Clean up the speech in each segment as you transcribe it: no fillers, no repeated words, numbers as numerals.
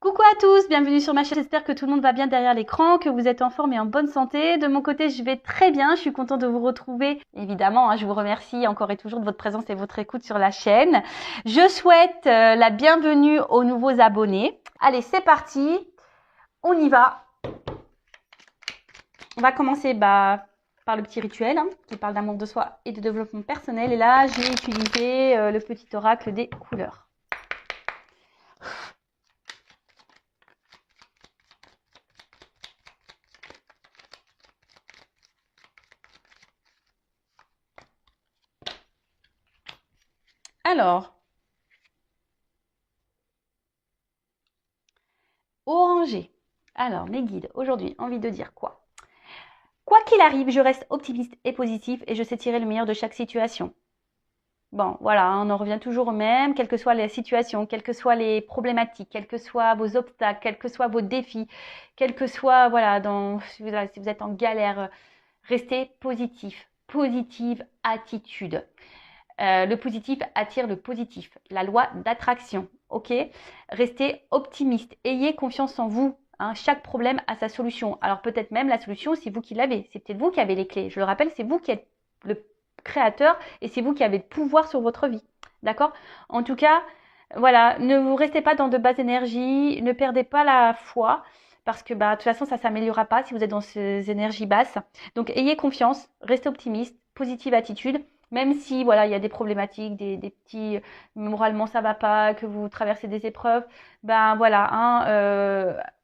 Coucou à tous, bienvenue sur ma chaîne. J'espère que tout le monde va bien derrière l'écran, que vous êtes en forme et en bonne santé. De mon côté, je vais très bien. Je suis contente de vous retrouver. Évidemment, je vous remercie encore et toujours de votre présence et votre écoute sur la chaîne. Je souhaite la bienvenue aux nouveaux abonnés. Allez, c'est parti. On y va. On va commencer par le petit rituel qui parle d'amour de soi et de développement personnel. Et là, j'ai utilisé le petit oracle des couleurs. Alors, orangé. Alors, mes guides, aujourd'hui, envie de dire quoi? Quoi qu'il arrive, je reste optimiste et positif et je sais tirer le meilleur de chaque situation. Bon, voilà, on en revient toujours au même, quelles que soient les situations, quelles que soient les problématiques, quels que soient vos obstacles, quels que soient vos défis, quels que soient, voilà, si vous êtes en galère, restez positif, positive attitude. Le positif attire le positif, la loi d'attraction, ok? Restez optimiste, ayez confiance en vous. Chaque problème a sa solution. Alors peut-être même la solution, c'est vous qui l'avez. C'est peut-être vous qui avez les clés. Je le rappelle, c'est vous qui êtes le créateur et c'est vous qui avez le pouvoir sur votre vie. D'accord? En tout cas, voilà, ne vous restez pas dans de basses énergies, ne perdez pas la foi parce que de toute façon, ça ne s'améliorera pas si vous êtes dans ces énergies basses. Donc ayez confiance, restez optimiste, positive attitude. Même si voilà, il y a des problématiques, des petits moralement ça va pas, que vous traversez des épreuves,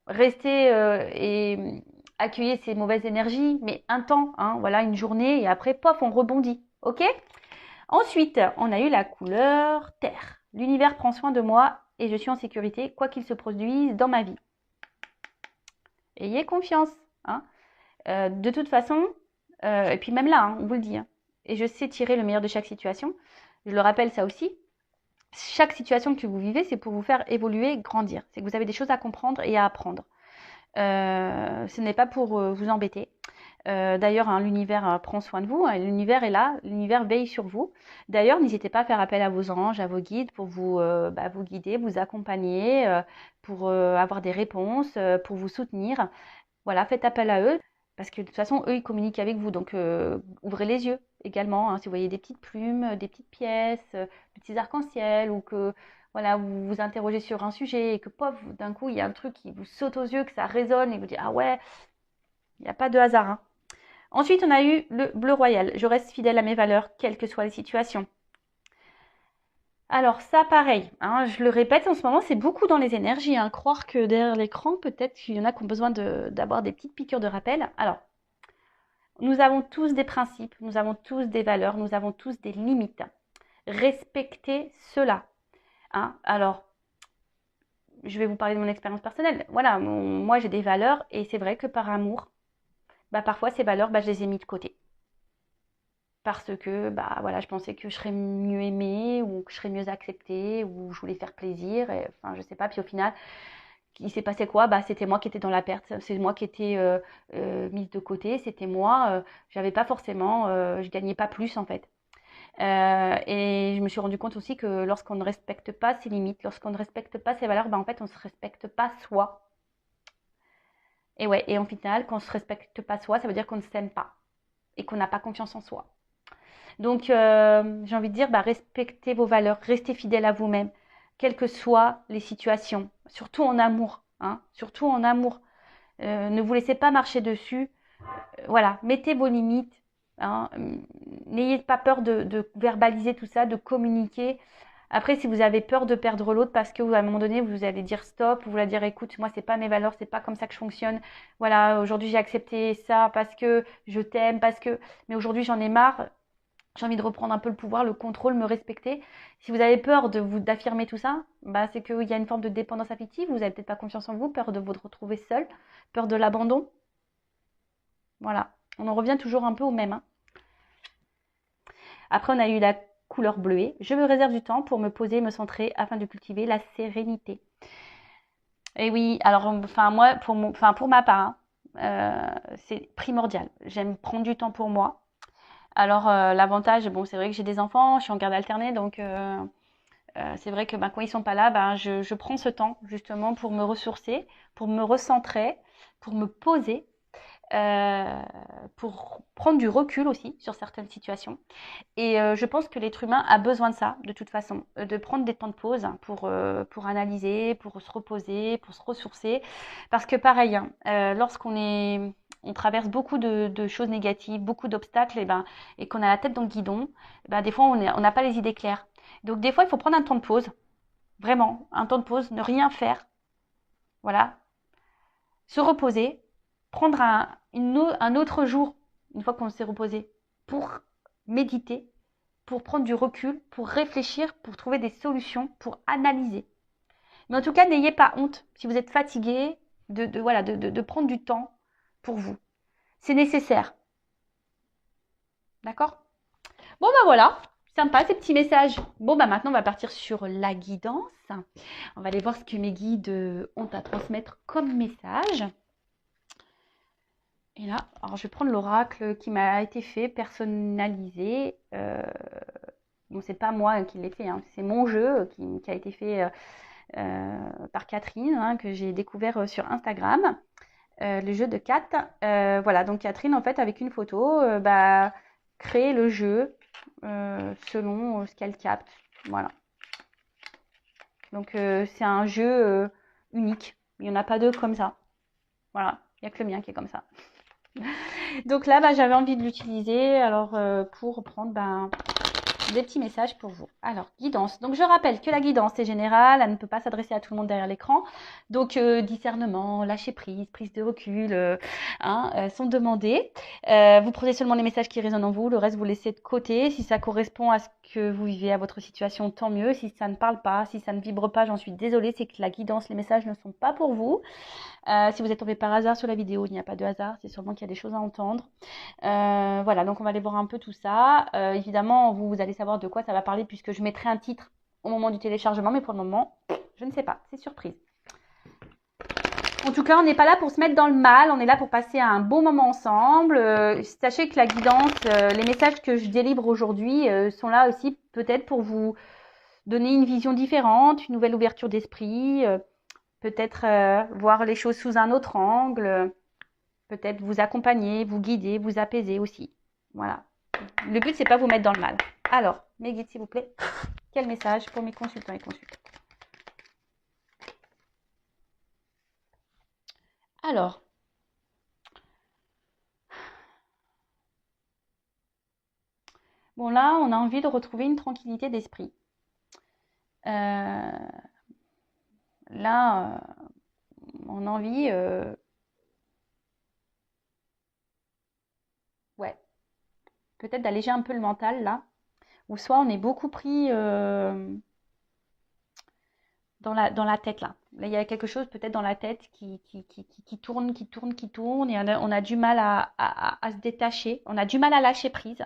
restez et accueillez ces mauvaises énergies, mais un temps, voilà, une journée et après pof, on rebondit, ok? Ensuite, on a eu la couleur terre. L'univers prend soin de moi et je suis en sécurité, quoi qu'il se produise dans ma vie. Ayez confiance, de toute façon, et puis même là, on vous le dit, et je sais tirer le meilleur de chaque situation. Je le rappelle ça aussi. Chaque situation que vous vivez, c'est pour vous faire évoluer, grandir. C'est que vous avez des choses à comprendre et à apprendre. Ce n'est pas pour vous embêter. D'ailleurs, l'univers prend soin de vous. L'univers est là. L'univers veille sur vous. D'ailleurs, n'hésitez pas à faire appel à vos anges, à vos guides pour vous guider, vous accompagner, pour avoir des réponses, pour vous soutenir. Voilà, faites appel à eux. Parce que de toute façon, eux, ils communiquent avec vous. Donc, ouvrez les yeux également. Si vous voyez des petites plumes, des petites pièces, des petits arcs-en-ciel, ou que voilà, vous vous interrogez sur un sujet et que, pof, d'un coup, il y a un truc qui vous saute aux yeux, que ça résonne et vous dites, ah ouais, il n'y a pas de hasard. Ensuite, on a eu le bleu royal. Je reste fidèle à mes valeurs, quelles que soient les situations. Alors ça, pareil, je le répète, en ce moment, c'est beaucoup dans les énergies. Croire que derrière l'écran, peut-être qu'il y en a qui ont besoin d'avoir des petites piqûres de rappel. Alors, nous avons tous des principes, nous avons tous des valeurs, nous avons tous des limites. Respectez cela. Alors, je vais vous parler de mon expérience personnelle. Voilà, moi j'ai des valeurs et c'est vrai que par amour, parfois ces valeurs, je les ai mis de côté. Parce que voilà, je pensais que je serais mieux aimée ou que je serais mieux acceptée ou je voulais faire plaisir. Enfin, je sais pas. Puis au final, il s'est passé quoi? C'était moi qui étais dans la perte. C'est moi qui étais mise de côté. C'était moi. J'avais pas forcément, je gagnais pas plus en fait. Et je me suis rendu compte aussi que lorsqu'on ne respecte pas ses limites, lorsqu'on ne respecte pas ses valeurs, en fait, on ne se respecte pas soi. Et ouais, et en final, quand on ne se respecte pas soi, ça veut dire qu'on ne s'aime pas et qu'on n'a pas confiance en soi. Donc, j'ai envie de dire, respectez vos valeurs, restez fidèle à vous-même, quelles que soient les situations, surtout en amour, surtout en amour. Ne vous laissez pas marcher dessus. Voilà, mettez vos limites. N'ayez pas peur de verbaliser tout ça, de communiquer. Après, si vous avez peur de perdre l'autre parce que à un moment donné, vous allez dire stop, vous allez dire écoute, moi, c'est pas mes valeurs, c'est pas comme ça que je fonctionne. Voilà, aujourd'hui, j'ai accepté ça parce que je t'aime, mais aujourd'hui, j'en ai marre. J'ai envie de reprendre un peu le pouvoir, le contrôle, me respecter. Si vous avez peur d'affirmer tout ça, c'est qu'il y a une forme de dépendance affective. Vous n'avez peut-être pas confiance en vous, peur de vous retrouver seul, peur de l'abandon. Voilà, on en revient toujours un peu au même. Après, on a eu la couleur bleuée. Je me réserve du temps pour me poser, me centrer afin de cultiver la sérénité. Et oui, alors, moi, pour ma part, c'est primordial. J'aime prendre du temps pour moi. Alors, l'avantage, c'est vrai que j'ai des enfants, je suis en garde alternée, donc C'est vrai que ben, quand ils sont pas là, ben, je prends ce temps justement pour me ressourcer, pour me recentrer, pour me poser, euh, pour prendre du recul aussi sur certaines situations. Et je pense que l'être humain a besoin de ça, de toute façon, de prendre des temps de pause pour analyser, pour se reposer, pour se ressourcer. Parce que pareil, hein, on traverse beaucoup de choses négatives, beaucoup d'obstacles, et qu'on a la tête dans le guidon, des fois on n'a pas les idées claires. Donc des fois il faut prendre un temps de pause, vraiment, un temps de pause, ne rien faire, voilà, se reposer, prendre un autre jour, une fois qu'on s'est reposé, pour méditer, pour prendre du recul, pour réfléchir, pour trouver des solutions, pour analyser. Mais en tout cas, n'ayez pas honte si vous êtes fatigué de prendre du temps pour vous. C'est nécessaire. D'accord? Bon, ben voilà. Sympa ces petits messages. Bon, bah maintenant, on va partir sur la guidance. On va aller voir ce que mes guides ont à transmettre comme message. Et là, alors je vais prendre l'oracle qui m'a été fait, personnalisé. Bon, c'est pas moi qui l'ai fait, hein, c'est mon jeu qui a été fait par Catherine, hein, que j'ai découvert sur Instagram, le jeu de Kat. Voilà, donc Catherine, en fait, avec une photo, crée le jeu selon ce qu'elle capte. Voilà. Donc c'est un jeu unique. Il n'y en a pas deux comme ça. Voilà, il n'y a que le mien qui est comme ça. Donc là, j'avais envie de l'utiliser alors pour prendre des petits messages pour vous. Alors, guidance. Donc, je rappelle que la guidance est générale, elle ne peut pas s'adresser à tout le monde derrière l'écran. Donc, discernement, lâcher prise, prise de recul sont demandés. Vous prenez seulement les messages qui résonnent en vous, le reste vous laissez de côté. Si ça correspond à ce que vous vivez, à votre situation, tant mieux. Si ça ne parle pas, si ça ne vibre pas, j'en suis désolée, c'est que la guidance, les messages ne sont pas pour vous. Si vous êtes tombé par hasard sur la vidéo, il n'y a pas de hasard, c'est sûrement qu'il y a des choses à entendre. Voilà, donc on va aller voir un peu tout ça. Évidemment, vous allez savoir de quoi ça va parler puisque je mettrai un titre au moment du téléchargement, mais pour le moment, je ne sais pas, c'est surprise. En tout cas, on n'est pas là pour se mettre dans le mal, on est là pour passer un bon moment ensemble. Sachez que la guidance, les messages que je délivre aujourd'hui sont là aussi peut-être pour vous donner une vision différente, une nouvelle ouverture d'esprit, peut-être voir les choses sous un autre angle, peut-être vous accompagner, vous guider, vous apaiser aussi. Voilà. Le but, c'est pas vous mettre dans le mal. Alors, mes guides, s'il vous plaît, quel message pour mes consultants et consultantes? Alors, bon là, on a envie de retrouver une tranquillité d'esprit. Là, on a envie, ouais, peut-être d'alléger un peu le mental là, ou soit on est beaucoup pris dans la tête là. Là, il y a quelque chose peut-être dans la tête qui tourne, qui tourne, et on a du mal à se détacher, on a du mal à lâcher prise.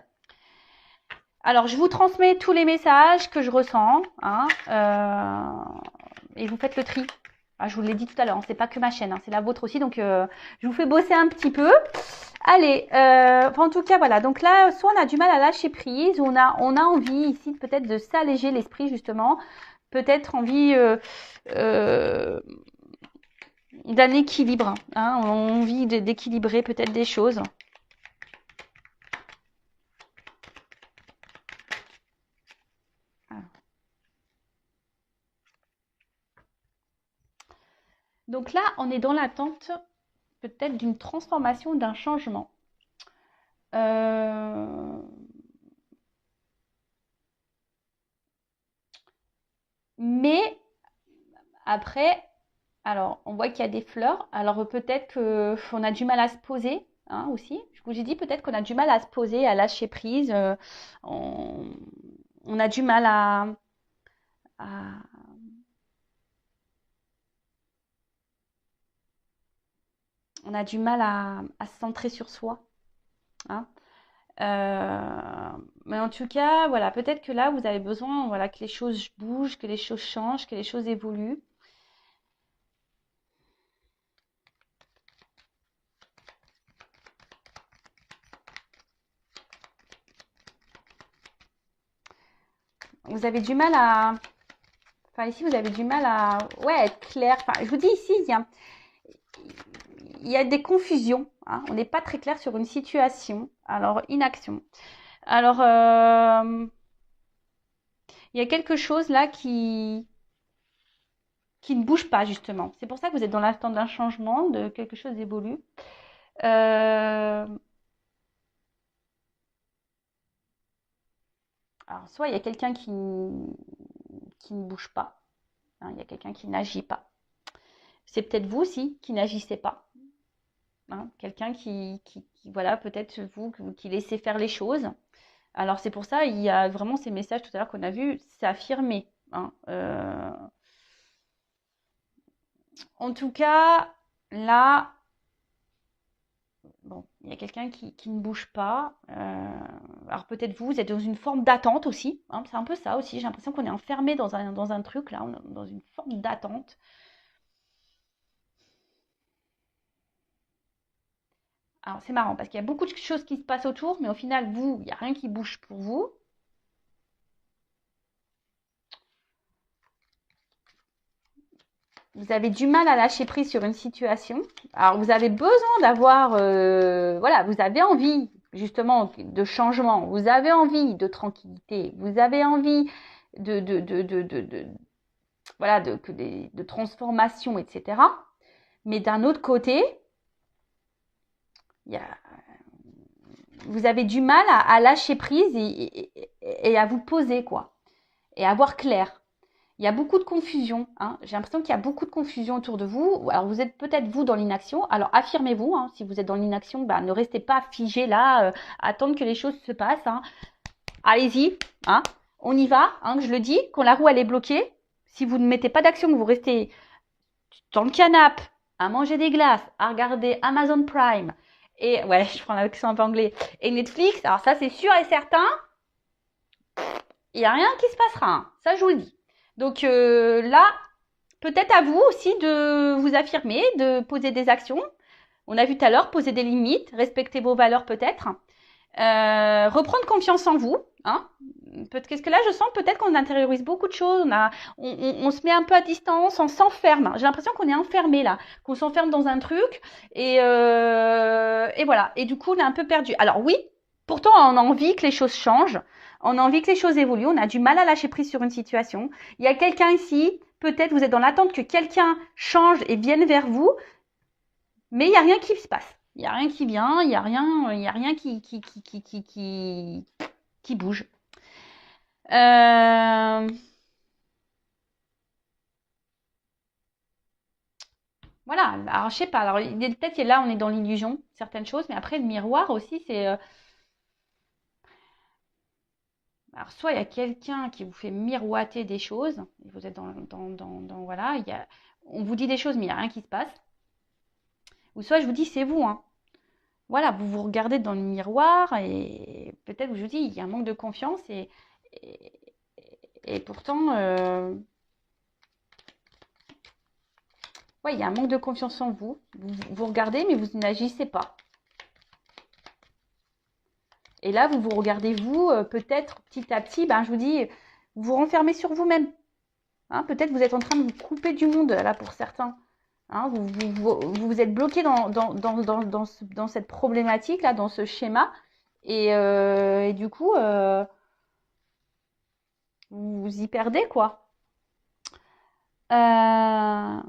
Alors, je vous transmets tous les messages que je ressens, hein, et vous faites le tri. Ah, je vous l'ai dit tout à l'heure, hein, c'est pas que ma chaîne, hein, c'est la vôtre aussi, donc je vous fais bosser un petit peu. Allez, en tout cas, voilà. Donc là, soit on a du mal à lâcher prise, ou on a envie ici peut-être de s'alléger l'esprit justement, peut-être envie d'un équilibre, hein, envie d'équilibrer peut-être des choses. Donc là, on est dans l'attente peut-être d'une transformation, d'un changement. Mais après, alors on voit qu'il y a des fleurs. Alors peut-être qu'on a du mal à se poser, hein, aussi. Je vous ai dit peut-être qu'on a du mal à se poser, à lâcher prise. On, on a du mal à, on a du mal à se centrer sur soi, hein. Mais en tout cas, voilà, peut-être que là, vous avez besoin, voilà, que les choses bougent, que les choses changent, que les choses évoluent. Vous avez du mal Enfin, ici, vous avez du mal à ouais, être clair. Enfin, je vous dis ici, il y a des confusions. Hein. On n'est pas très clair sur une situation. Alors, inaction. Alors, il y a quelque chose là qui ne bouge pas, justement. C'est pour ça que vous êtes dans l'attente d'un changement, de quelque chose d'évolue. Euh, alors, soit il y a quelqu'un qui ne bouge pas. Hein, il y a quelqu'un qui n'agit pas. C'est peut-être vous aussi qui n'agissez pas. Hein, quelqu'un voilà, peut-être vous qui laissez faire les choses. Alors c'est pour ça, il y a vraiment ces messages tout à l'heure qu'on a vus, c'est affirmé. Hein. En tout cas, là, bon, il y a quelqu'un qui ne bouge pas. Alors peut-être vous êtes dans une forme d'attente aussi. Hein, c'est un peu ça aussi. J'ai l'impression qu'on est enfermé dans un truc là, dans une forme d'attente. Alors c'est marrant parce qu'il y a beaucoup de choses qui se passent autour, mais au final, vous, il n'y a rien qui bouge pour vous. Vous avez du mal à lâcher prise sur une situation. Alors vous avez besoin d'avoir, voilà, vous avez envie justement de changement, vous avez envie de tranquillité, vous avez envie de voilà, de transformation, etc. Mais d'un autre côté, il y a, vous avez du mal à lâcher prise et à vous poser, quoi, et à voir clair. Il y a beaucoup de confusion. Hein. J'ai l'impression qu'il y a beaucoup de confusion autour de vous. Alors, vous êtes peut-être vous dans l'inaction. Alors, affirmez-vous. Hein. Si vous êtes dans l'inaction, bah, ne restez pas figé là, attendre que les choses se passent. Hein. Allez-y. Hein. On y va. Hein, je le dis. Quand la roue elle est bloquée, si vous ne mettez pas d'action, que vous restez dans le canapé, à manger des glaces, à regarder Amazon Prime, et ouais, je prends l'accent un peu anglais, et Netflix, alors ça c'est sûr et certain, il n'y a rien qui se passera. Hein. Ça, je vous le dis. Donc là, peut-être à vous aussi de vous affirmer, de poser des actions. On a vu tout à l'heure, poser des limites, respecter vos valeurs peut-être. Reprendre confiance en vous. Hein. Parce que là, je sens peut-être qu'on intériorise beaucoup de choses. On se met un peu à distance, on s'enferme. J'ai l'impression qu'on est enfermé là, qu'on s'enferme dans un truc. Et voilà. Et du coup, on est un peu perdu. Alors oui, pourtant, on a envie que les choses changent. On a envie que les choses évoluent. On a du mal à lâcher prise sur une situation. Il y a quelqu'un ici, peut-être vous êtes dans l'attente que quelqu'un change et vienne vers vous, mais il n'y a rien qui se passe. Il n'y a rien qui vient, il n'y a rien qui bouge. Voilà, alors je sais pas. Alors peut-être que là on est dans l'illusion, certaines choses, mais après le miroir aussi, c'est. Alors soit il y a quelqu'un qui vous fait miroiter des choses, et vous êtes voilà, on vous dit des choses, mais il n'y a rien qui se passe. Ou soit je vous dis c'est vous, hein. Voilà, vous vous regardez dans le miroir et peut-être je vous dis il y a un manque de confiance et, et pourtant ouais, il y a un manque de confiance en vous. Vous regardez mais vous n'agissez pas. Et là vous vous regardez vous peut-être petit à petit, ben je vous dis vous vous renfermez sur vous-même. Hein, peut-être vous êtes en train de vous couper du monde là pour certains. Hein, vous êtes bloqué dans cette problématique là, dans ce schéma et du coup vous vous y perdez quoi. Euh,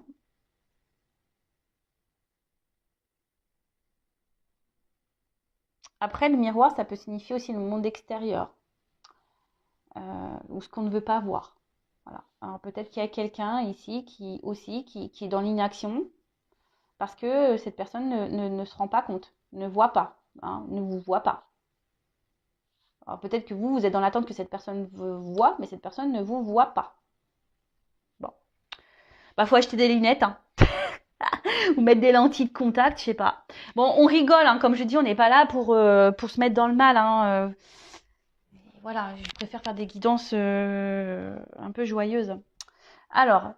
Après, le miroir, ça peut signifier aussi le monde extérieur, ou ce qu'on ne veut pas voir. Voilà. Alors peut-être qu'il y a quelqu'un ici qui est dans l'inaction parce que cette personne ne se rend pas compte, ne voit pas, hein, ne vous voit pas. Alors peut-être que vous êtes dans l'attente que cette personne vous voit, mais cette personne ne vous voit pas. Bon. Bah, faut acheter des lunettes, hein. Ou mettre des lentilles de contact, je sais pas. Bon, on rigole, hein, comme je dis, on n'est pas là pour se mettre dans le mal. Hein, voilà, je préfère faire des guidances un peu joyeuses. Alors,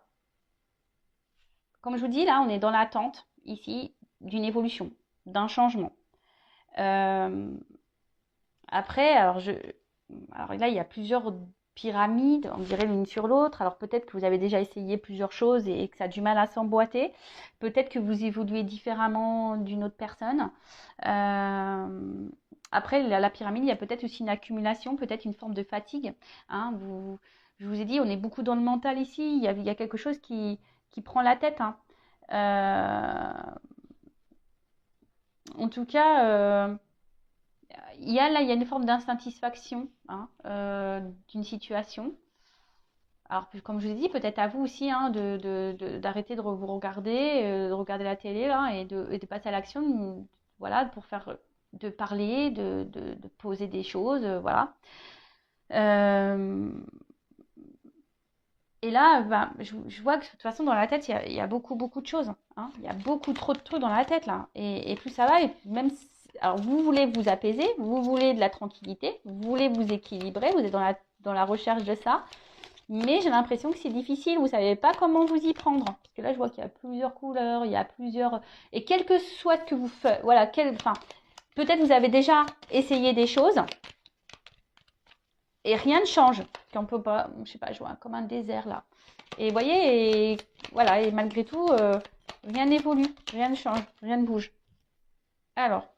comme je vous dis, là, on est dans l'attente, ici, d'une évolution, d'un changement. Euh, Après, alors là, il y a plusieurs pyramide, on dirait l'une sur l'autre. Alors peut-être que vous avez déjà essayé plusieurs choses et que ça a du mal à s'emboîter. Peut-être que vous évoluez différemment d'une autre personne. Après, la pyramide, il y a peut-être aussi une accumulation, peut-être une forme de fatigue. Hein. Je vous ai dit, on est beaucoup dans le mental ici. Il y a quelque chose qui prend la tête. Hein. En tout cas, il y a une forme d'insatisfaction hein, d'une situation. Alors, comme je vous ai dit, peut-être à vous aussi hein, d'arrêter de vous regarder, de regarder la télé là, et de passer à l'action, voilà, pour faire, de parler, de poser des choses, voilà. Euh, et là, ben, je vois que de toute façon, dans la tête, il y a beaucoup, beaucoup de choses. Hein. Il y a beaucoup trop de trucs dans la tête, là. Et plus ça va, et même alors, vous voulez vous apaiser, vous voulez de la tranquillité, vous voulez vous équilibrer, vous êtes dans la recherche de ça. Mais j'ai l'impression que c'est difficile, vous ne savez pas comment vous y prendre. Parce que là, je vois qu'il y a plusieurs couleurs, il y a plusieurs... Et quel que soit ce que vous faites, voilà, enfin, peut-être vous avez déjà essayé des choses et rien ne change. Qu'on peut pas, je sais pas, je vois comme un désert là. Et vous voyez, voilà, et malgré tout, rien n'évolue, rien ne change, rien ne bouge. Alors,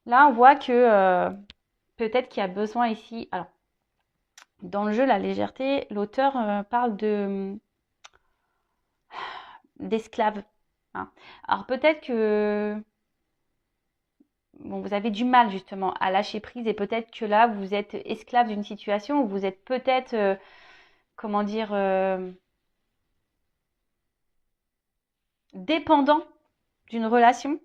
là, on voit que peut-être qu'il y a besoin ici. Alors, dans le jeu, la légèreté, l'auteur parle d'esclaves. Hein. Alors, peut-être que bon, vous avez du mal justement à lâcher prise et peut-être que là, vous êtes esclave d'une situation où vous êtes peut-être, comment dire, dépendant d'une relation.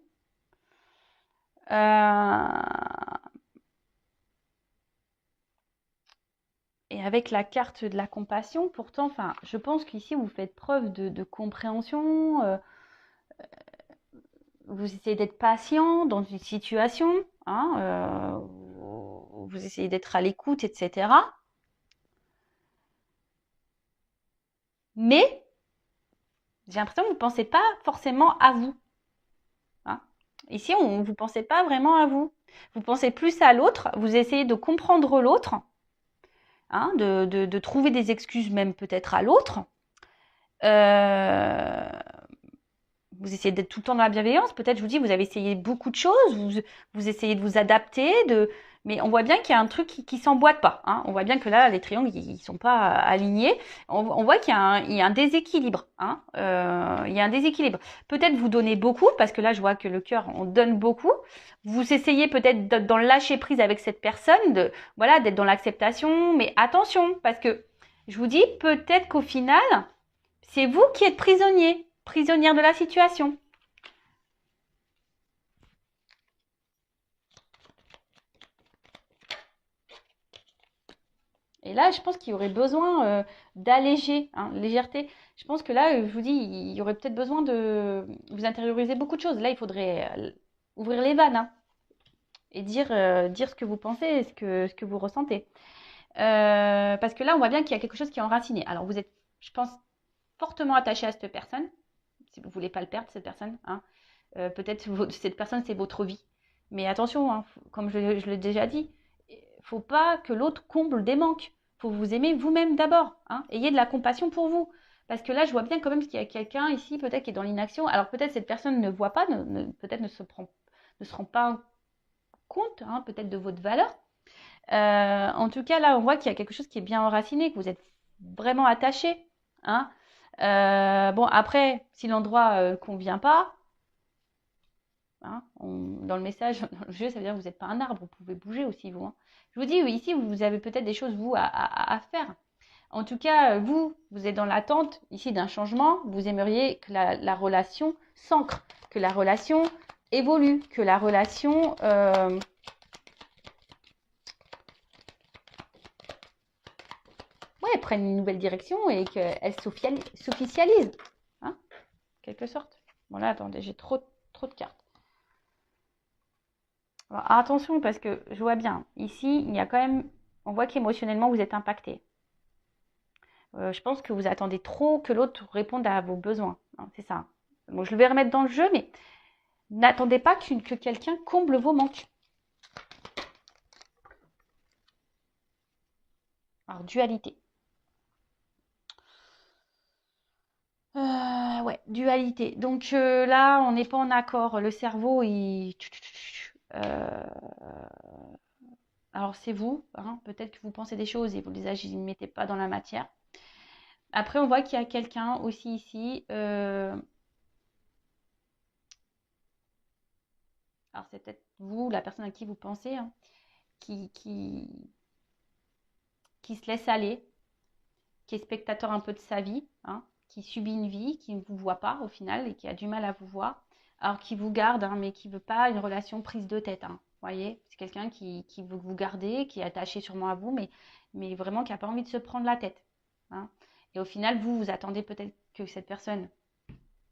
Et avec la carte de la compassion, pourtant, enfin, je pense qu'ici, vous faites preuve de compréhension, vous essayez d'être patient dans une situation, hein, vous essayez d'être à l'écoute, etc. Mais j'ai l'impression que vous ne pensez pas forcément à vous. Hein. Ici, vous ne pensez pas vraiment à vous. Vous pensez plus à l'autre, vous essayez de comprendre l'autre, hein, de trouver des excuses même peut-être à l'autre. Vous essayez d'être tout le temps dans la bienveillance. Peut-être, je vous dis, vous avez essayé beaucoup de choses, vous essayez de vous adapter, mais on voit bien qu'il y a un truc qui s'emboîte pas. Hein. On voit bien que là, les triangles, ils sont pas alignés. On voit qu'il y a un déséquilibre. Hein. Il y a un déséquilibre. Peut-être vous donnez beaucoup, parce que là, je vois que le cœur, on donne beaucoup. Vous essayez peut-être d'être dans le lâcher prise avec cette personne, voilà, d'être dans l'acceptation. Mais attention, parce que je vous dis, peut-être qu'au final, c'est vous qui êtes prisonnier, prisonnière de la situation. Et là, je pense qu'il y aurait besoin d'alléger, hein, légèreté. Je pense que là, je vous dis, il y aurait peut-être besoin de vous intérioriser beaucoup de choses. Là, il faudrait ouvrir les vannes hein, et dire ce que vous pensez, ce que vous ressentez. Parce que là, on voit bien qu'il y a quelque chose qui est enraciné. Alors, vous êtes, je pense, fortement attaché à cette personne, si vous ne voulez pas le perdre, cette personne. Hein. Peut-être cette personne, c'est votre vie. Mais attention, hein, comme je l'ai déjà dit, il ne faut pas que l'autre comble des manques. Il faut vous aimer vous-même d'abord. Hein. Ayez de la compassion pour vous. Parce que là, je vois bien quand même qu'il y a quelqu'un ici, peut-être qui est dans l'inaction. Alors peut-être cette personne ne voit pas, peut-être ne se rend pas compte, hein, peut-être de votre valeur. En tout cas, là, on voit qu'il y a quelque chose qui est bien enraciné, que vous êtes vraiment attaché. Hein. Bon, après, si l'endroit ne convient pas, hein, dans le message, dans le jeu, ça veut dire que vous n'êtes pas un arbre, vous pouvez bouger aussi, vous. Hein. Je vous dis, oui, ici, vous avez peut-être des choses, vous, à faire. En tout cas, vous êtes dans l'attente ici d'un changement. Vous aimeriez que la relation s'ancre, que la relation évolue, que la relation ouais, prenne une nouvelle direction et qu'elle s'officialise. Hein, quelque sorte. Bon là, attendez, j'ai trop de cartes. Alors, attention, parce que je vois bien, ici, il y a quand même, on voit qu'émotionnellement, vous êtes impacté. Je pense que vous attendez trop que l'autre réponde à vos besoins. Hein, c'est ça. Bon, je vais remettre dans le jeu, mais n'attendez pas que quelqu'un comble vos manques. Alors, dualité. Ouais, dualité. Donc là, on n'est pas en accord. Le cerveau, il... Alors c'est vous, hein, peut-être que vous pensez des choses et vous les mettez pas dans la matière. Après, on voit qu'il y a quelqu'un aussi ici. Alors c'est peut-être vous, la personne à qui vous pensez, hein, qui, qui, qui se laisse aller, qui est spectateur un peu de sa vie, hein, qui subit une vie, qui ne vous voit pas au final et qui a du mal à vous voir. Alors qui vous garde, hein, mais qui ne veut pas une relation prise de tête. Hein, voyez, c'est quelqu'un qui veut vous garder, qui est attaché sûrement à vous, mais vraiment qui n'a pas envie de se prendre la tête. Hein. Et au final, vous attendez peut-être que cette personne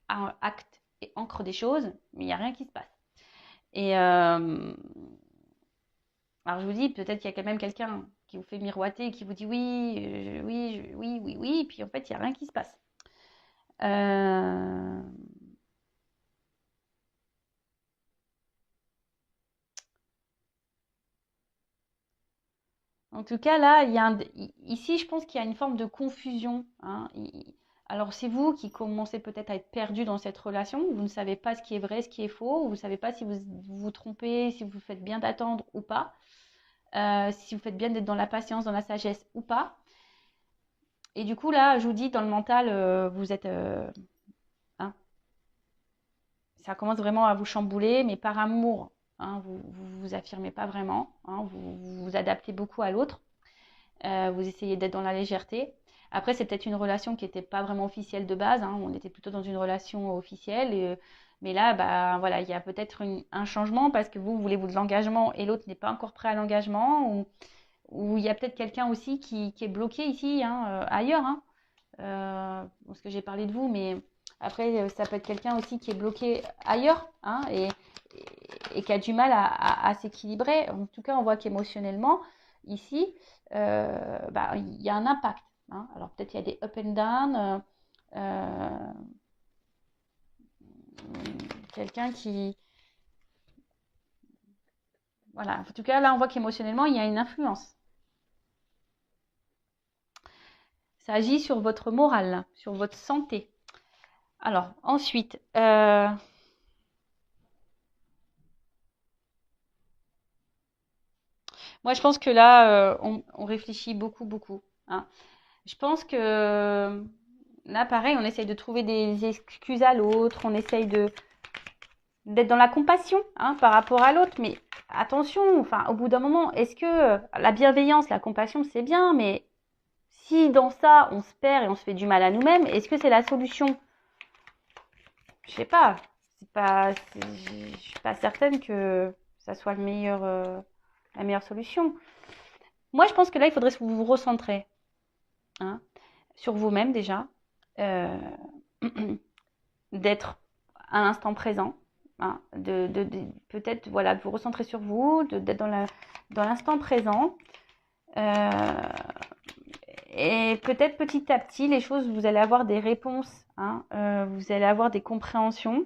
acte et ancre des choses, mais il n'y a rien qui se passe. Et alors je vous dis, peut-être qu'il y a quand même quelqu'un qui vous fait miroiter et qui vous dit oui, oui, oui, oui, oui, et puis en fait, il n'y a rien qui se passe. Euh, En tout cas, là, ici, je pense qu'il y a une forme de confusion. Hein. Alors, c'est vous qui commencez peut-être à être perdu dans cette relation. Vous ne savez pas ce qui est vrai, ce qui est faux. Vous ne savez pas si vous vous trompez, si vous faites bien d'attendre ou pas. Si vous faites bien d'être dans la patience, dans la sagesse ou pas. Et du coup, là, je vous dis, dans le mental, vous êtes... hein, ça commence vraiment à vous chambouler, mais par amour. Hein, vous vous affirmez pas vraiment. Hein, vous vous adaptez beaucoup à l'autre. Vous essayez d'être dans la légèreté. Après, c'est peut-être une relation qui n'était pas vraiment officielle de base. Hein. On était plutôt dans une relation officielle. Mais là, bah, voilà, il y a peut-être un changement parce que vous voulez de l'engagement et l'autre n'est pas encore prêt à l'engagement. Ou il y a peut-être quelqu'un aussi qui est bloqué ici, hein, ailleurs. Hein. Parce que j'ai parlé de vous, mais après, ça peut être quelqu'un aussi qui est bloqué ailleurs hein, et qui a du mal à s'équilibrer. En tout cas, on voit qu'émotionnellement, ici, bah, il y a un impact. Hein. Alors peut-être il y a des up and down. Euh, Quelqu'un qui... Voilà. En tout cas, là, on voit qu'émotionnellement, il y a une influence. Ça agit sur votre morale, sur votre santé. Alors, ensuite, moi, je pense que là, on réfléchit beaucoup, beaucoup. Hein. Je pense que là, pareil, on essaye de trouver des excuses à l'autre, on essaye d'être dans la compassion hein, par rapport à l'autre, mais attention, enfin, au bout d'un moment, est-ce que la bienveillance, la compassion, c'est bien, mais si dans ça, on se perd et on se fait du mal à nous-mêmes, est-ce que c'est la solution? Je sais pas. Je suis pas certaine que ça soit la meilleure solution. Moi, je pense que là, il faudrait vous recentrer hein, sur vous-même déjà, euh, d'être à l'instant présent, hein, peut-être voilà, de vous recentrer sur vous, d'être dans l'instant présent. Euh, et peut-être petit à petit, les choses, vous allez avoir des réponses, hein, vous allez avoir des compréhensions.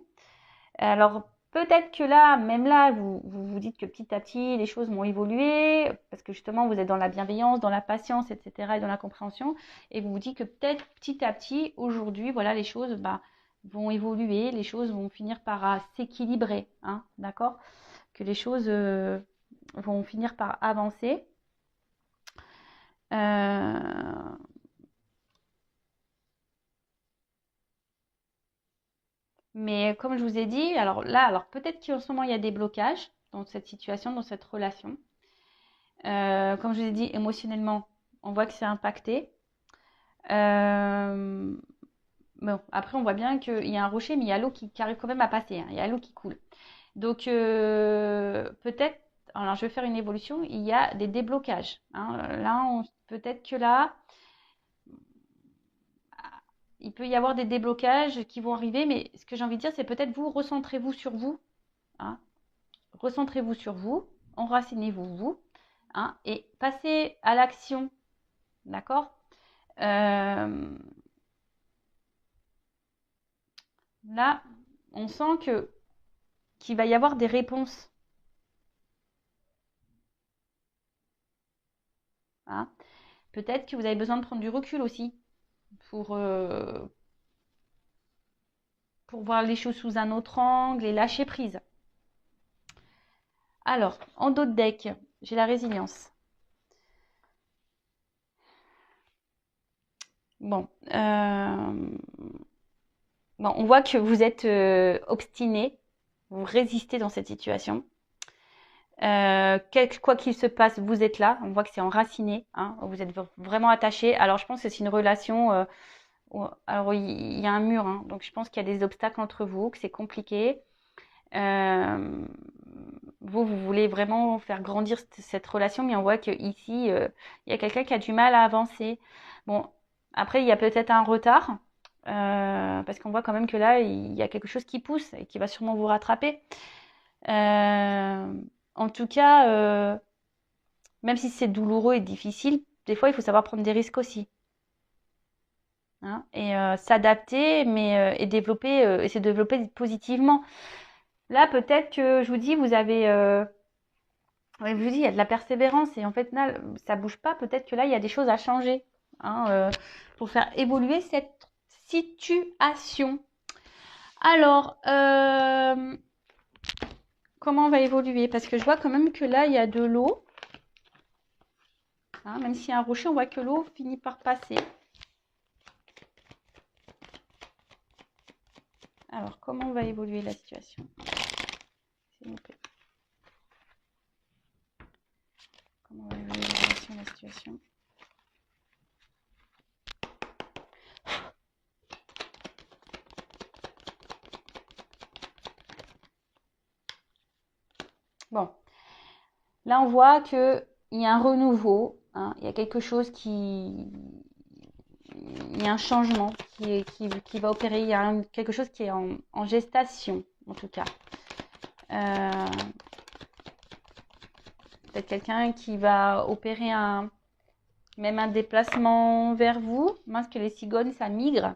Alors, peut-être que là, même là, vous dites que petit à petit, les choses vont évoluer, parce que justement, vous êtes dans la bienveillance, dans la patience, etc., et dans la compréhension, et vous vous dites que peut-être petit à petit, aujourd'hui, voilà, les choses bah, vont évoluer, les choses vont finir par s'équilibrer, hein, d'accord? Que les choses vont finir par avancer. Euh, mais comme je vous ai dit, alors là, alors peut-être qu'en ce moment, il y a des blocages dans cette situation, dans cette relation. Comme je vous ai dit, émotionnellement, on voit que c'est impacté. Euh, bon, après, on voit bien qu'il y a un rocher, mais il y a l'eau qui arrive quand même à passer. Hein. Il y a l'eau qui coule. Donc, peut-être, alors je vais faire une évolution, il y a des déblocages. Hein. Là, peut-être que là, il peut y avoir des déblocages qui vont arriver, mais ce que j'ai envie de dire, c'est peut-être vous, recentrez-vous sur vous. Hein. Recentrez-vous sur vous, enracinez-vous, vous, hein, et passez à l'action. D'accord Là, on sent qu'il va y avoir des réponses. Hein. Peut-être que vous avez besoin de prendre du recul aussi pour, euh, pour voir les choses sous un autre angle et lâcher prise. Alors, en dos de deck, j'ai la résilience. Bon, bon, on voit que vous êtes obstiné, vous résistez dans cette situation. Quoi qu'il se passe, vous êtes là. On voit que c'est enraciné. Hein, vous êtes vraiment attaché. Alors, je pense que c'est une relation. Alors, il y a un mur. Hein, donc, je pense qu'il y a des obstacles entre vous, que c'est compliqué. Euh, vous voulez vraiment faire grandir cette relation, mais on voit qu'ici, il y a quelqu'un qui a du mal à avancer. Bon, après, il y a peut-être un retard. Parce qu'on voit quand même que là, il y a quelque chose qui pousse et qui va sûrement vous rattraper. En tout cas, même si c'est douloureux et difficile, des fois, il faut savoir prendre des risques aussi. Hein, et s'adapter, mais et développer, et se développer positivement. Là, peut-être que je vous dis, vous avez, ouais, je vous dis, il y a de la persévérance et en fait, là, ça bouge pas. Peut-être que là, il y a des choses à changer, hein, pour faire évoluer cette situation. Alors, comment on va évoluer? Parce que je vois quand même que là, il y a de l'eau. Hein, même s'il y a un rocher, on voit que l'eau finit par passer. Alors, comment va évoluer la situation? S'il vous plaît. Comment va évoluer la situation? Bon, là, on voit qu'il y a un renouveau. Hein, il y a quelque chose qui... Il y a un changement qui va opérer. Il y a quelque chose qui est en gestation, en tout cas. Peut-être quelqu'un qui va opérer même un déplacement vers vous. Parce que les cigognes, ça migre.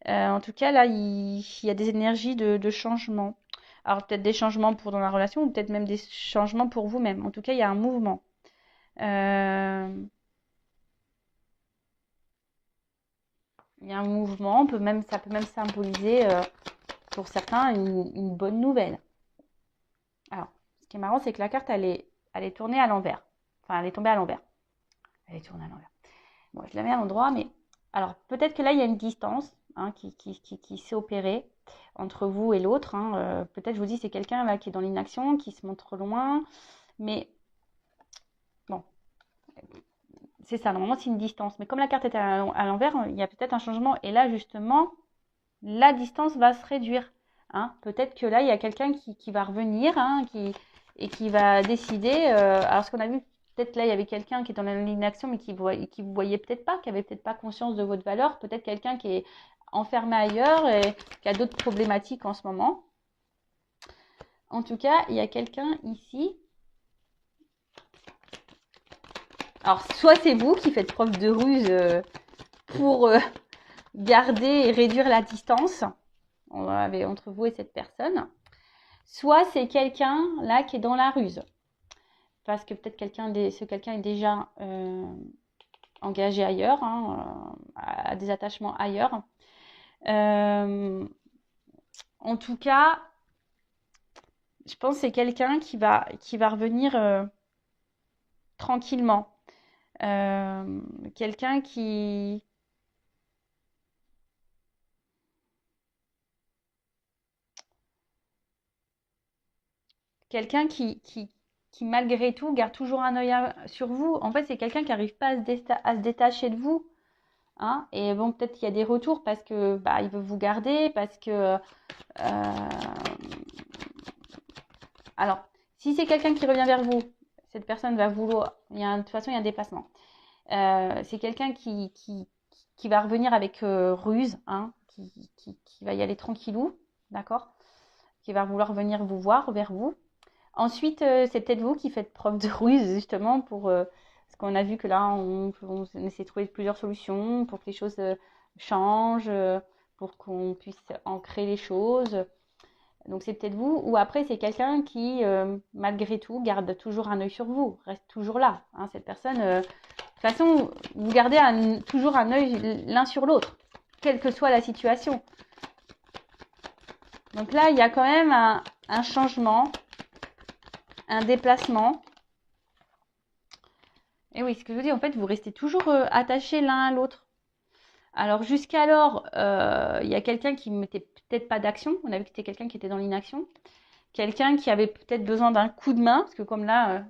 En tout cas, là, il y a des énergies de changement. Alors, peut-être des changements pour dans la relation ou peut-être même des changements pour vous-même. En tout cas, il y a un mouvement. Il y a un mouvement. Ça peut même symboliser, pour certains, une bonne nouvelle. Alors, ce qui est marrant, c'est que la carte, elle est tournée à l'envers. Enfin, elle est tombée à l'envers. Elle est tournée à l'envers. Bon, je la mets à l'endroit, mais... Alors, peut-être que là, il y a une distance, hein, qui s'est opérée entre vous et l'autre. Hein. Peut-être, je vous dis, c'est quelqu'un là qui est dans l'inaction, qui se montre loin. Mais, bon, c'est ça. Normalement, c'est une distance. Mais comme la carte est à l'envers, il y a peut-être un changement. Et là, justement, la distance va se réduire. Hein. Peut-être que là, il y a quelqu'un qui va revenir, hein, et qui va décider. Alors, ce qu'on a vu, peut-être là, il y avait quelqu'un qui est dans l'inaction, mais qui vous voyait peut-être pas, qui avait peut-être pas conscience de votre valeur. Peut-être quelqu'un qui est enfermé ailleurs et qui a d'autres problématiques en ce moment. En tout cas, il y a quelqu'un ici. Alors, soit c'est vous qui faites preuve de ruse pour garder et réduire la distance entre vous et cette personne. Soit c'est quelqu'un là qui est dans la ruse. Parce que peut-être ce quelqu'un est déjà engagé ailleurs, hein, à des attachements ailleurs. En tout cas, je pense que c'est quelqu'un qui va revenir tranquillement. Quelqu'un qui... Quelqu'un qui, malgré tout, garde toujours un œil sur vous. En fait, c'est quelqu'un qui n'arrive pas à se détacher de vous. Hein. Et bon, peut-être qu'il y a des retours parce que il veut vous garder, parce que... Alors, si c'est quelqu'un qui revient vers vous, cette personne va vouloir... de toute façon, il y a un déplacement. C'est quelqu'un qui va revenir avec ruse, hein, qui va y aller tranquillou, d'accord? Qui va vouloir venir vous voir, vers vous. Ensuite, c'est peut-être vous qui faites preuve de ruse, justement, parce qu'on a vu que là, on essaie de trouver plusieurs solutions pour que les choses changent, pour qu'on puisse ancrer les choses. Donc c'est peut-être vous, ou après c'est quelqu'un qui, malgré tout, garde toujours un œil sur vous, reste toujours là. Hein, cette personne, de toute façon, vous gardez toujours un œil l'un sur l'autre, quelle que soit la situation. Donc là, il y a quand même un changement, un déplacement. Et oui, ce que je vous dis, en fait, vous restez toujours attachés l'un à l'autre. Alors jusqu'alors, il y a quelqu'un qui ne mettait peut-être pas d'action. On a vu que c'était quelqu'un qui était dans l'inaction. Quelqu'un qui avait peut-être besoin d'un coup de main, parce que comme là,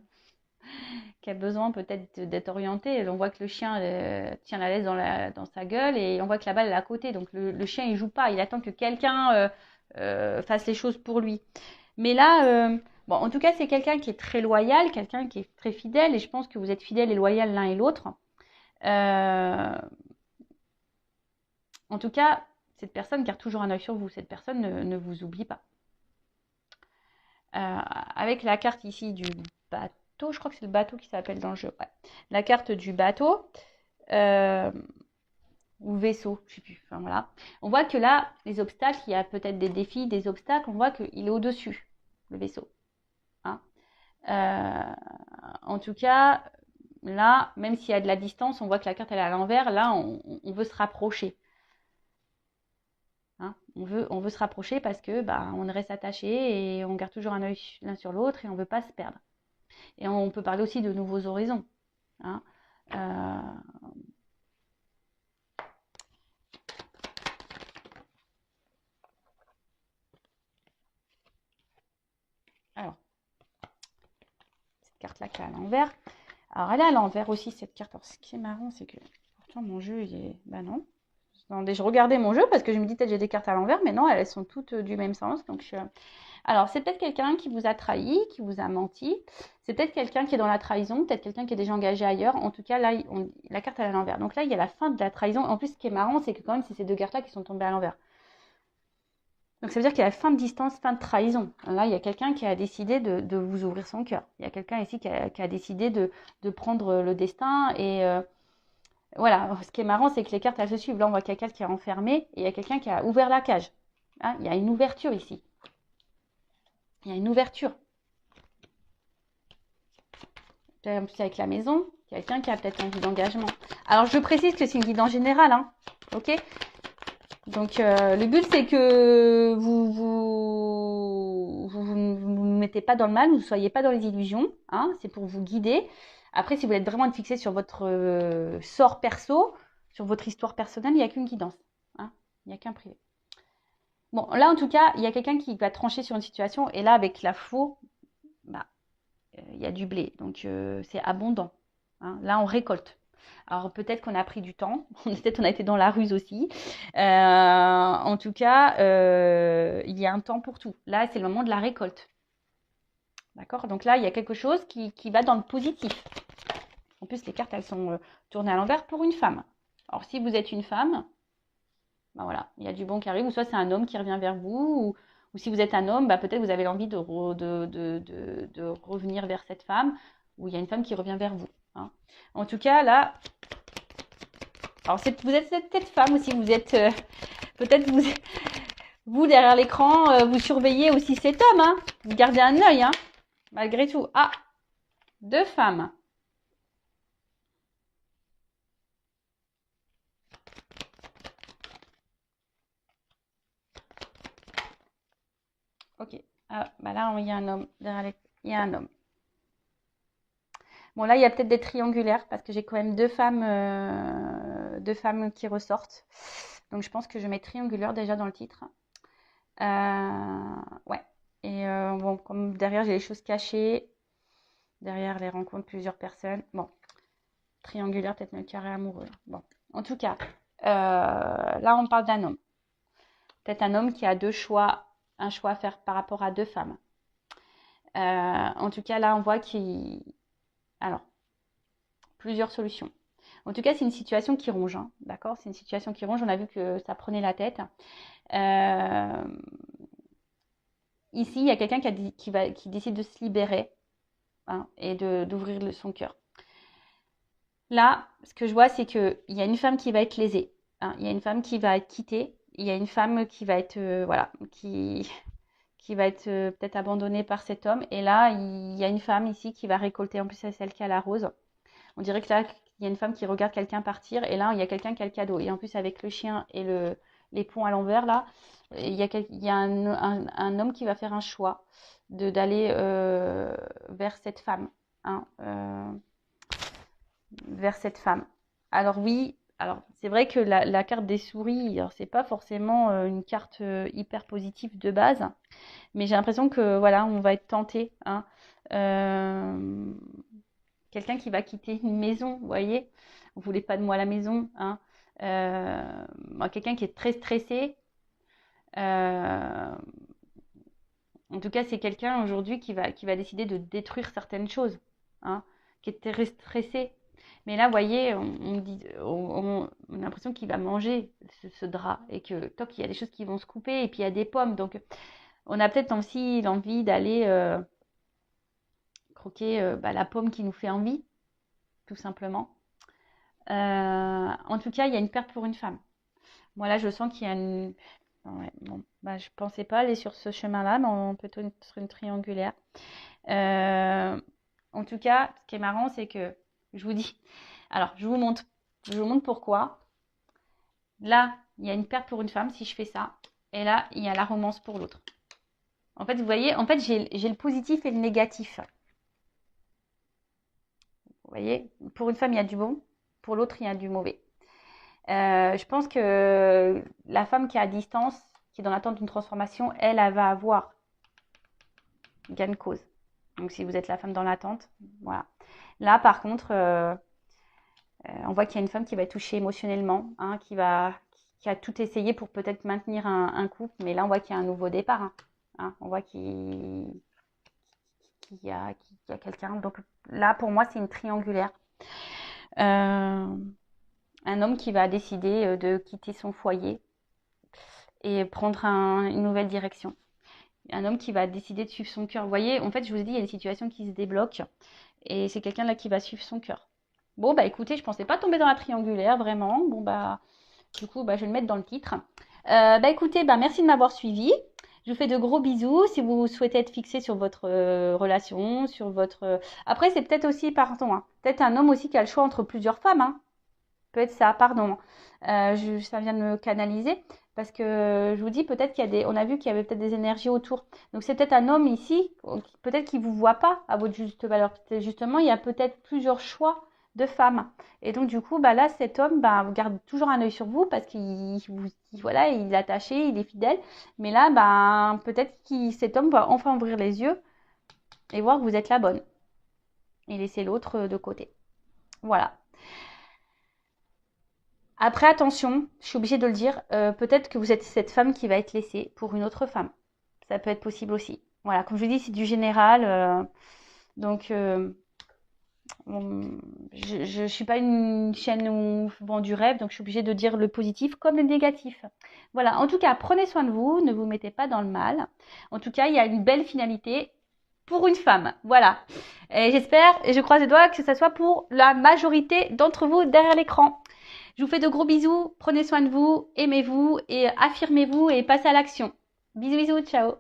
qui a besoin peut-être d'être orienté. On voit que le chien tient la laisse dans sa gueule et on voit que la balle est à côté. Donc le chien, il joue pas. Il attend que quelqu'un fasse les choses pour lui. Mais là, bon, en tout cas, c'est quelqu'un qui est très loyal, quelqu'un qui est très fidèle. Et je pense que vous êtes fidèles et loyal l'un et l'autre. En tout cas, cette personne garde toujours un œil sur vous. Cette personne ne vous oublie pas. Avec la carte ici du bateau, je crois que c'est le bateau qui s'appelle dans le jeu. Ouais. La carte du bateau ou vaisseau, je sais plus. Enfin voilà. On voit que là, les obstacles, il y a peut-être des défis, des obstacles. On voit qu'il est au-dessus, le vaisseau. Hein. En tout cas, là, même s'il y a de la distance, on voit que la carte elle est à l'envers. Là, on veut se rapprocher. Hein, on veut se rapprocher parce que on reste attaché et on garde toujours un œil l'un sur l'autre et on ne veut pas se perdre. Et on peut parler aussi de nouveaux horizons. Hein. Alors, cette carte-là qui est à l'envers. Alors, elle est à l'envers aussi, cette carte. Alors, ce qui est marrant, c'est que pourtant mon jeu, il est... Bah non. Attendez, je regardais mon jeu parce que je me dis peut-être j'ai des cartes à l'envers, mais non, elles sont toutes du même sens. Donc, alors, c'est peut-être quelqu'un qui vous a trahi, qui vous a menti. C'est peut-être quelqu'un qui est dans la trahison, peut-être quelqu'un qui est déjà engagé ailleurs. En tout cas, là, la carte elle est à l'envers. Donc là, il y a la fin de la trahison. En plus, ce qui est marrant, c'est que quand même, c'est ces deux cartes-là qui sont tombées à l'envers. Donc ça veut dire qu'il y a fin de distance, fin de trahison. Là, il y a quelqu'un qui a décidé de vous ouvrir son cœur. Il y a quelqu'un ici qui a décidé de prendre le destin. Et voilà, ce qui est marrant, c'est que les cartes, elles se suivent. Là, on voit quelqu'un qui est enfermé et il y a quelqu'un qui a ouvert la cage. Hein, il y a une ouverture ici. Il y a une ouverture. En plus avec la maison, quelqu'un qui a peut-être envie d'engagement. Alors, je précise que c'est une guidance générale. Hein, ok. Donc, le but, c'est que vous ne mettez pas dans le mal, vous ne soyez pas dans les illusions. Hein, c'est pour vous guider. Après, si vous êtes vraiment fixé sur votre sort perso, sur votre histoire personnelle, il n'y a qu'une guidance. Hein, il n'y a qu'un privé. Bon, là, en tout cas, il y a quelqu'un qui va trancher sur une situation. Et là, avec la faux, il y a du blé. Donc, c'est abondant. Hein, là, on récolte. Alors peut-être qu'on a pris du temps, peut-être on a été dans la ruse aussi. En tout cas, il y a un temps pour tout. Là, c'est le moment de la récolte. D'accord. Donc là, il y a quelque chose qui va dans le positif. En plus, les cartes, elles sont tournées à l'envers pour une femme. Alors si vous êtes une femme, voilà, il y a du bon qui arrive. Ou soit c'est un homme qui revient vers vous, ou si vous êtes un homme, peut-être vous avez l'envie de revenir vers cette femme, ou il y a une femme qui revient vers vous. Hein. En tout cas, là, alors vous êtes peut-être femme aussi, vous êtes peut-être vous derrière l'écran, vous surveillez aussi cet homme, hein. Vous gardez un œil, hein, malgré tout. Ah, deux femmes. Ok. Ah, là, il y a un homme. Il y a un homme. Bon, là, il y a peut-être des triangulaires parce que j'ai quand même deux femmes qui ressortent. Donc, je pense que je mets triangulaire déjà dans le titre. Ouais. Et bon, comme derrière, j'ai les choses cachées. Derrière les rencontres, plusieurs personnes. Bon, triangulaire, peut-être le carré amoureux. Bon, en tout cas, là, on parle d'un homme. Peut-être un homme qui a un choix à faire par rapport à deux femmes. En tout cas, là, on voit qu'il... Alors, plusieurs solutions. En tout cas, c'est une situation qui ronge, hein, d'accord? C'est une situation qui ronge. On a vu que ça prenait la tête. Ici, il y a quelqu'un qui décide de se libérer, hein, et d'ouvrir son cœur. Là, ce que je vois, c'est qu'il y a une femme qui va être lésée. Hein, il y a une femme qui va être quittée. Il y a une femme qui va être, voilà, qui qui va être peut-être abandonnée par cet homme. Et là, il y a une femme ici qui va récolter. En plus, c'est celle qui a la rose. On dirait que là, il y a une femme qui regarde quelqu'un partir. Et là, il y a quelqu'un qui a le cadeau. Et en plus, avec le chien et les ponts à l'envers, là, il y a un homme qui va faire un choix d'aller vers cette femme. Hein, vers cette femme. Alors oui, alors c'est vrai que la carte des souris, alors c'est pas forcément une carte hyper positive de base, mais j'ai l'impression que voilà, on va être tenté. Hein. Euh, Quelqu'un qui va quitter une maison, vous voyez, vous voulez pas de moi à la maison. Hein. Quelqu'un qui est très stressé. Euh, En tout cas, c'est quelqu'un aujourd'hui qui va décider de détruire certaines choses, hein, qui est très stressé. Mais là, vous voyez, on a l'impression qu'il va manger ce drap et que toc, il y a des choses qui vont se couper et puis il y a des pommes. Donc, on a peut-être aussi l'envie d'aller croquer la pomme qui nous fait envie, tout simplement. En tout cas, il y a une perte pour une femme. Moi, là, je sens qu'il y a une... Ouais, bon, je pensais pas aller sur ce chemin-là, mais plutôt sur une triangulaire. Euh, En tout cas, ce qui est marrant, c'est que je vous dis, alors je vous montre pourquoi. Là, il y a une perte pour une femme si je fais ça, et là, il y a la romance pour l'autre. En fait, vous voyez, en fait, j'ai le positif et le négatif. Vous voyez, pour une femme, il y a du bon, pour l'autre, il y a du mauvais. Je pense que la femme qui est à distance, qui est dans l'attente d'une transformation, elle va avoir gain de cause. Donc, si vous êtes la femme dans l'attente, voilà. Là, par contre, on voit qu'il y a une femme qui va être touchée émotionnellement, hein, qui a tout essayé pour peut-être maintenir un couple, mais là, on voit qu'il y a un nouveau départ. Hein. On voit qu'il y a quelqu'un. Donc là, pour moi, c'est une triangulaire. Un homme qui va décider de quitter son foyer et prendre une nouvelle direction. Un homme qui va décider de suivre son cœur. Vous voyez, en fait, je vous ai dit, il y a des situations qui se débloquent et c'est quelqu'un là qui va suivre son cœur. Bon, écoutez, je pensais pas tomber dans la triangulaire, vraiment. Bon, du coup, je vais le mettre dans le titre. Écoutez, merci de m'avoir suivi. Je vous fais de gros bisous. Si vous souhaitez être fixé sur votre relation, sur votre... Après, c'est peut-être aussi, pardon, hein, peut-être un homme aussi qui a le choix entre plusieurs femmes. Hein. Peut-être ça, pardon. Ça vient de me canaliser. Parce que je vous dis, peut-être on a vu qu'il y avait peut-être des énergies autour. Donc, c'est peut-être un homme ici, peut-être qu'il ne vous voit pas à votre juste valeur. Justement, il y a peut-être plusieurs choix de femmes. Et donc, du coup, là, cet homme, vous garde toujours un œil sur vous parce voilà, il est attaché, il est fidèle. Mais là, peut-être que cet homme va enfin ouvrir les yeux et voir que vous êtes la bonne. Et laisser l'autre de côté. Voilà. Après, attention, je suis obligée de le dire, peut-être que vous êtes cette femme qui va être laissée pour une autre femme. Ça peut être possible aussi. Voilà, comme je vous dis, c'est du général. Donc, je ne suis pas une chaîne où je vends du rêve, donc je suis obligée de dire le positif comme le négatif. Voilà, en tout cas, prenez soin de vous, ne vous mettez pas dans le mal. En tout cas, il y a une belle finalité pour une femme. Voilà. Et j'espère et je croise les doigts que ce soit pour la majorité d'entre vous derrière l'écran. Je vous fais de gros bisous, prenez soin de vous, aimez-vous et affirmez-vous et passez à l'action. Bisous, bisous, ciao.